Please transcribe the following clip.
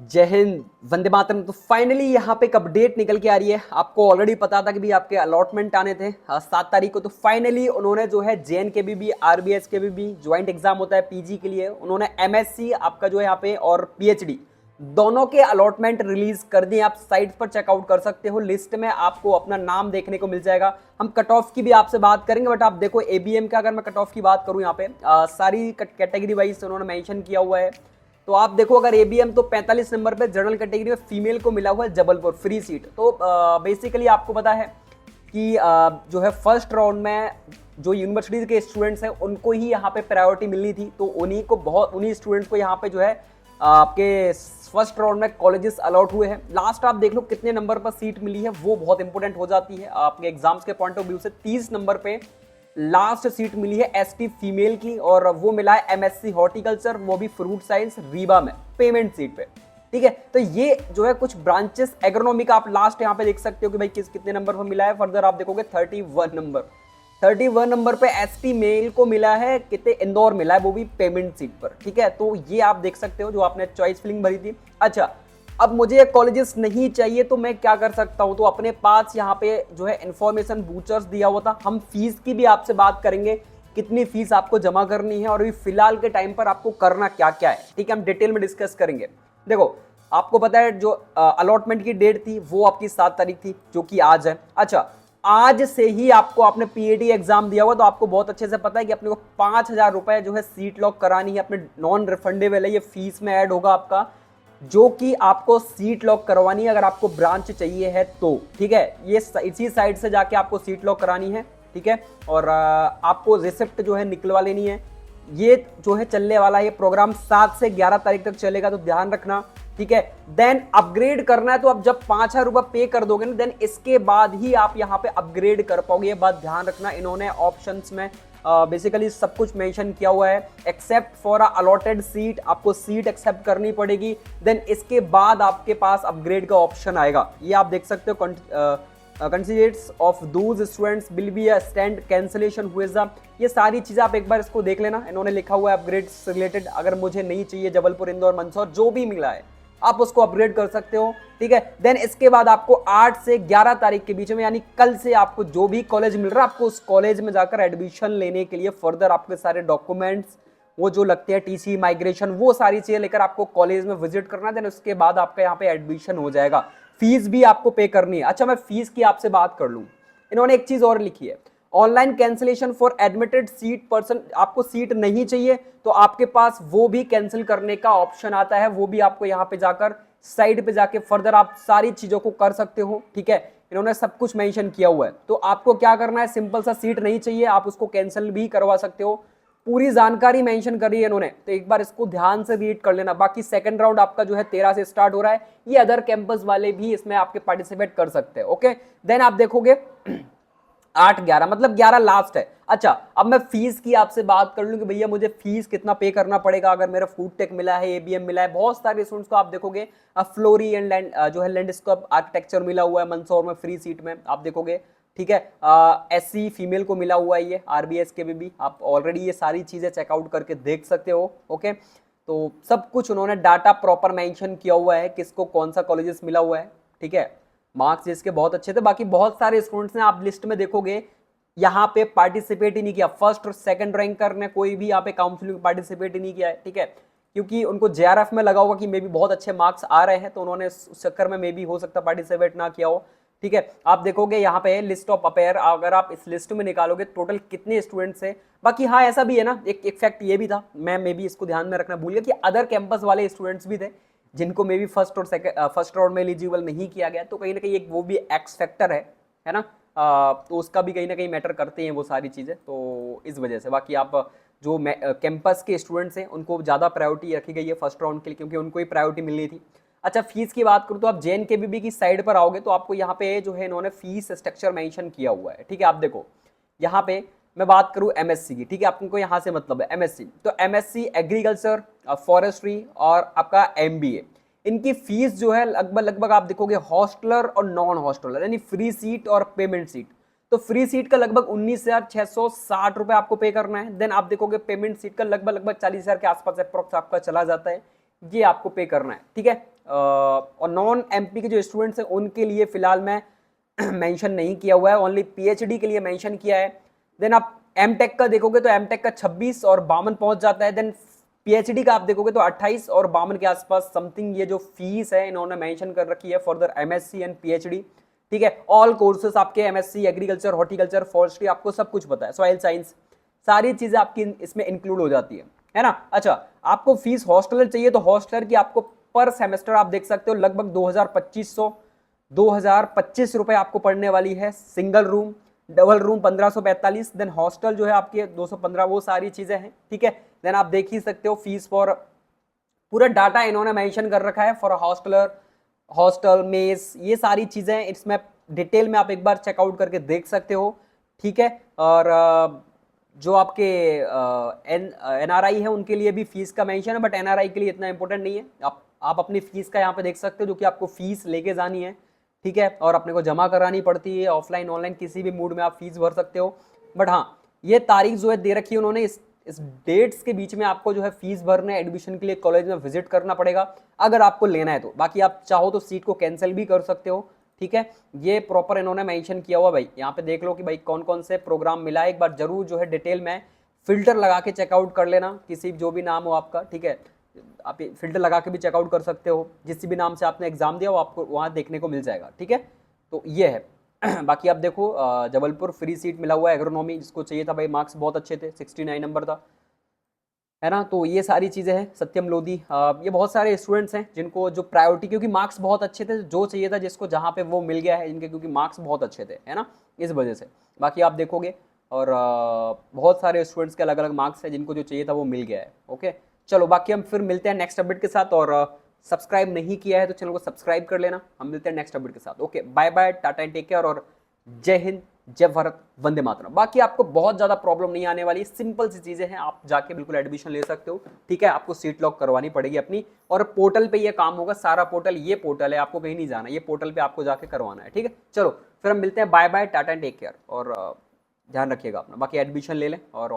जय हिंद, वंदे मातरम। तो फाइनली यहाँ पे एक अपडेट निकल के आ रही है। आपको ऑलरेडी पता था कि भी आपके अलॉटमेंट आने थे 7 तारीख को। तो फाइनली उन्होंने जो है जेएन के भी आरबीएस के भी ज्वाइंट एग्जाम होता है पीजी के लिए, उन्होंने एमएससी आपका जो है यहाँ पे और पीएचडी दोनों के अलॉटमेंट रिलीज कर दिए। आप साइट पर चेकआउट कर सकते हो, लिस्ट में आपको अपना नाम देखने को मिल जाएगा। हम कट ऑफ की भी आपसे बात करेंगे, बट आप देखो एबीएम का, अगर मैं कट ऑफ की बात करूँ यहाँ पे सारी कैटेगरी वाइज उन्होंने मेंशन किया हुआ है। तो आप देखो, अगर एबीएम तो 45 नंबर पे जनरल कैटेगरी में फीमेल को मिला हुआ है जबलपुर फ्री सीट। तो बेसिकली आपको पता है कि जो है फर्स्ट राउंड में जो यूनिवर्सिटीज के स्टूडेंट्स हैं उनको ही यहाँ पे प्रायोरिटी मिलनी थी। तो उन्हीं स्टूडेंट्स को यहाँ पे जो है आपके फर्स्ट राउंड में कॉलेजेस अलॉट हुए हैं। लास्ट आप देख लो कितने नंबर पर सीट मिली है, वो बहुत इंपॉर्टेंट हो जाती है आपके एग्जाम्स के पॉइंट ऑफ व्यू से। 30 नंबर पे लास्ट सीट मिली है एसटी फीमेल की, और वो मिला है एमएससी हॉर्टिकल्चर, वो भी फ्रूट साइंस रीवा में पेमेंट सीट पे। ठीक है, तो ये जो है कुछ ब्रांचेस एग्रोनॉमी का आप लास्ट यहाँ पे देख सकते हो कि भाई कितने नंबर पर मिला है। फर्दर आप देखोगे 31 नंबर पे एसटी मेल को मिला है, कितने इंदौर मिला है, वो भी पेमेंट सीट पर। ठीक है, तो ये आप देख सकते हो जो आपने चॉइस फिलिंग भरी थी। अच्छा, अब मुझे कॉलेजेस नहीं चाहिए तो मैं क्या कर सकता हूं? तो अपने पास यहाँ पे जो है इंफॉर्मेशन बूचर्स दिया हुआ था। हम फीस की भी आपसे बात करेंगे, कितनी फीस आपको जमा करनी है और अभी फिलहाल के टाइम पर आपको करना क्या क्या है। ठीक है, हम डिटेल में डिस्कस करेंगे। देखो, आपको पता है जो अलॉटमेंट की डेट थी वो आपकी 7 तारीख थी, जो कि आज है। अच्छा, आज से ही आपने पीएटी एग्जाम दिया हुआ, तो आपको बहुत अच्छे से पता है कि अपने को 5,000 रुपए जो है सीट लॉक करानी है, अपने नॉन रिफंडेबल है, ये फीस में ऐड होगा आपका, जो कि आपको सीट लॉक करवानी है अगर आपको ब्रांच चाहिए है तो। ठीक है, ये इसी साइड से जाके आपको सीट लॉक करानी है। ठीक है, और आपको रिसिप्ट जो है निकलवा लेनी है। ये जो है चलने वाला है, ये प्रोग्राम 7 से 11 तारीख तक चलेगा, तो ध्यान रखना। ठीक है, देन अपग्रेड करना है तो अब जब 5,000 रुपए पे कर दोगे ना, देन इसके बाद ही आप यहाँ पे अपग्रेड कर पाओगे। ये बात ध्यान रखना। इन्होंने ऑप्शंस में बेसिकली सब कुछ मेंशन किया हुआ है। Except for a allotted seat, आपको सीट एक्सेप्ट करनी पड़ेगी, देन इसके बाद आपके पास अपग्रेड का ऑप्शन आएगा। ये आप देख सकते हो। Considerates of those students will be a stand cancellation हुए। ये सारी चीजें आप एक बार इसको देख लेना। इन्होंने लिखा हुआ है अपग्रेड से रिलेटेड, अगर मुझे नहीं चाहिए जबलपुर, इंदौर, मंदसौर जो भी मिला है आप उसको अपग्रेड कर सकते हो। ठीक है, देन इसके बाद आपको 8 से 11 तारीख के बीच में, यानी कल से आपको जो भी कॉलेज मिल रहा है, आपको उस कॉलेज में जाकर एडमिशन लेने के लिए फर्दर आपके सारे डॉक्यूमेंट्स वो जो लगते हैं, टीसी, माइग्रेशन, वो सारी चीजें लेकर आपको कॉलेज में विजिट करना है। देन उसके बाद आपका यहाँ पे एडमिशन हो जाएगा। फीस भी आपको पे करनी है। अच्छा, मैं फीस की आपसे बात कर लूं। इन्होंने एक चीज और लिखी है, online cancellation for admitted seat person. आपको सीट नहीं चाहिए तो आपके पास वो भी कैंसिल करने का ऑप्शन आता है, वो भी आपको यहाँ पे जाकर साइड पे जाके फर्दर आप सारी चीजों को कर सकते हो। ठीक है, इन्होंने सब कुछ मेंशन किया हुआ है। तो आपको क्या करना है, सिंपल सा, सीट नहीं चाहिए आप उसको कैंसिल भी करवा सकते हो। पूरी जानकारी मेंशन करी है इन्होंने, तो एक बार इसको ध्यान से रीड कर लेना। बाकी सेकंड राउंड आपका जो है 13 से स्टार्ट हो रहा है। ये अदर कैंपस वाले भी इसमें आपके पार्टिसिपेट कर सकते हैं। ओके, देन आप देखोगे 8-11 मतलब 11 लास्ट है। अच्छा, अब मैं फीस की आपसे बात कर लूं कि भैया मुझे फीस कितना पे करना पड़ेगा अगर मेरा फूड टेक मिला है, एबीएम मिला है। बहुत सारे स्टूडेंट्स को आप देखोगे फ्लोरी एंड लैंड जो है लैंडस्केप आर्किटेक्चर मिला हुआ है मंदसौर में फ्री सीट में, आप देखोगे। ठीक है, एससी फीमेल को मिला हुआ है ये आरबीएस के भी आप ऑलरेडी ये सारी चीजें चेकआउट करके देख सकते हो। ओके, तो सब कुछ उन्होंने डाटा प्रॉपर मेंशन किया हुआ है, किसको कौन सा कॉलेजेस मिला हुआ है। ठीक है, मार्क्स जिसके बहुत अच्छे थे। बाकी बहुत सारे स्टूडेंट्स ने आप लिस्ट में देखोगे यहाँ पे पार्टिसिपेट ही नहीं किया। फर्स्ट और सेकंड रैंकर ने कोई भी यहाँ पे काउंसलिंग पार्टिसिपेट ही नहीं किया है। ठीक है, क्योंकि उनको जेआरएफ में लगा होगा कि मे बी बहुत अच्छे मार्क्स आ रहे हैं, तो उन्होंने उस चक्कर में मे बी हो सकता पार्टिसिपेट ना किया हो। ठीक है, आप देखोगे यहाँ पे लिस्ट ऑफ अपेयर, अगर आप इस लिस्ट में निकालोगे टोटल कितने स्टूडेंट्स है। बाकी हाँ, ऐसा भी है ना, एक फैक्ट ये भी था, मैं मे बी इसको ध्यान में रखना भूल गया, कि अदर कैंपस वाले स्टूडेंट्स भी थे जिनको मे बी फर्स्ट राउंड में एलिजिबल नहीं किया गया। तो कहीं ना कहीं एक वो भी एक्स फैक्टर है ना। तो उसका भी कहीं ना कहीं मैटर करते हैं वो सारी चीज़ें, तो इस वजह से। बाकी आप जो कैंपस के स्टूडेंट्स हैं उनको ज़्यादा प्रायोरिटी रखी गई है फर्स्ट राउंड के लिए, क्योंकि उनको ही प्रायोरिटी मिलनी थी। अच्छा, फीस की बात करूँ तो आप जेएनकेबीबी की साइड पर आओगे तो आपको यहाँ पे जो है इन्होंने फीस स्ट्रक्चर मेंशन किया हुआ है। ठीक है, आप देखो यहाँ पे मैं बात करूँ एमएससी की। ठीक है, आपको यहाँ से मतलब है एमएससी, तो एमएससी एग्रीकल्चर, फॉरेस्ट्री और आपका एमबीए, इनकी फीस जो है लगभग आप देखोगे हॉस्टलर और नॉन हॉस्टलर, यानी फ्री सीट और पेमेंट सीट। तो फ्री सीट का लगभग 19,660 रुपए आपको पे करना है। देन आप देखोगे पेमेंट सीट का लगभग 40,000 के आसपास अप्रोक्स आपका चला जाता है, ये आपको पे करना है। ठीक है, और नॉन एमपी के जो स्टूडेंट्स हैं उनके लिए फिलहाल मैं मेंशन नहीं किया हुआ है, ओनली पीएचडी के लिए मेंशन किया है। देन आप एमटेक का देखोगे तो एमटेक का 26 और 52 पहुंच जाता है। देन पीएचडी का आप देखोगे तो 28 और 52 के आसपास समथिंग ये जो फीस है इन्होंने मेंशन कर रखी है for the MSc and PhD. ठीक है, ऑल कोर्सेस आपके एमएससी एग्रीकल्चर, हॉर्टिकल्चर, फॉरेस्ट्री, आपको सब कुछ पता है, सॉइल साइंस, सारी चीजें आपकी इसमें इंक्लूड हो जाती है ना। अच्छा, आपको फीस हॉस्टलर चाहिए तो हॉस्टलर की आपको पर सेमेस्टर आप देख सकते हो लगभग 2025 रुपए आपको पड़ने वाली है। Single room, double room 1545, then hostel जो है आपके 215, वो सारी चीजें हैं। ठीक है, देन आप देख ही सकते हो फीस फॉर, पूरा डाटा इन्होंने मेंशन कर रखा है फॉर हॉस्टलर, हॉस्टल, मेस, ये सारी चीजें इसमें डिटेल में आप एक बार चेकआउट करके देख सकते हो। ठीक है, और जो आपके एनआरआई है उनके लिए भी फीस का मेंशन है, बट एनआरआई के लिए इतना इंपॉर्टेंट नहीं है। आप अपनी फीस का यहाँ पे देख सकते हो जो कि आपको फीस लेके जानी है। ठीक है, और अपने को जमा करानी पड़ती है, ऑफलाइन ऑनलाइन किसी भी मूड में आप फीस भर सकते हो। बट हाँ, ये तारीख जो है दे रखी है उन्होंने, इस डेट्स के बीच में आपको जो है फीस भरना, एडमिशन के लिए कॉलेज में विजिट करना पड़ेगा अगर आपको लेना है तो। बाकी आप चाहो तो सीट को कैंसिल भी कर सकते हो। ठीक है, ये प्रॉपर इन्होंने मेंशन किया हुआ भाई, यहाँ पे देख लो कि भाई कौन कौन से प्रोग्राम मिला है। एक बार जरूर जो है डिटेल में फिल्टर लगा के चेकआउट कर लेना, किसी जो भी नाम हो आपका। ठीक है, आप फिल्टर लगा के भी चेकआउट कर सकते हो, जिस भी नाम से आपने एग्जाम दिया वो आपको वहाँ देखने को मिल जाएगा। ठीक है, तो ये है। बाकी आप देखो जबलपुर फ्री सीट मिला हुआ है एग्रोनॉमी, जिसको चाहिए था भाई, मार्क्स बहुत अच्छे थे, 69 नंबर था, है ना। तो ये सारी चीज़ें हैं, सत्यम लोधी, ये बहुत सारे स्टूडेंट्स हैं जिनको जो प्रायोरिटी, क्योंकि मार्क्स बहुत अच्छे थे, जो चाहिए था जिसको जहाँ पे वो मिल गया है इनके, क्योंकि मार्क्स बहुत अच्छे थे, है ना, इस वजह से। बाकी आप देखोगे और बहुत सारे स्टूडेंट्स के अलग अलग मार्क्स हैं जिनको जो चाहिए था वो मिल गया है। ओके, चलो बाकी हम फिर मिलते हैं नेक्स्ट अपडेट के साथ, और सब्सक्राइब नहीं किया है तो चैनल को सब्सक्राइब कर लेना। हम मिलते हैं नेक्स्ट अपडेट के साथ। Okay, bye bye, tata and take care, और जय हिंद, जय भारत, वंदे मातरम। बाकी आपको बहुत ज्यादा प्रॉब्लम नहीं आने वाली, सिंपल सी चीजें हैं, आप जाके बिल्कुल एडमिशन ले सकते हो। ठीक है, आपको सीट लॉक करवानी पड़ेगी अपनी, और पोर्टल पे ये काम होगा सारा। पोर्टल, ये पोर्टल है, आपको कहीं नहीं जाना, ये पोर्टल पे आपको जाके करवाना है। ठीक है, चलो फिर हम मिलते हैं, bye bye, tata and take care, और ध्यान रखिएगा अपना। बाकी एडमिशन ले लें और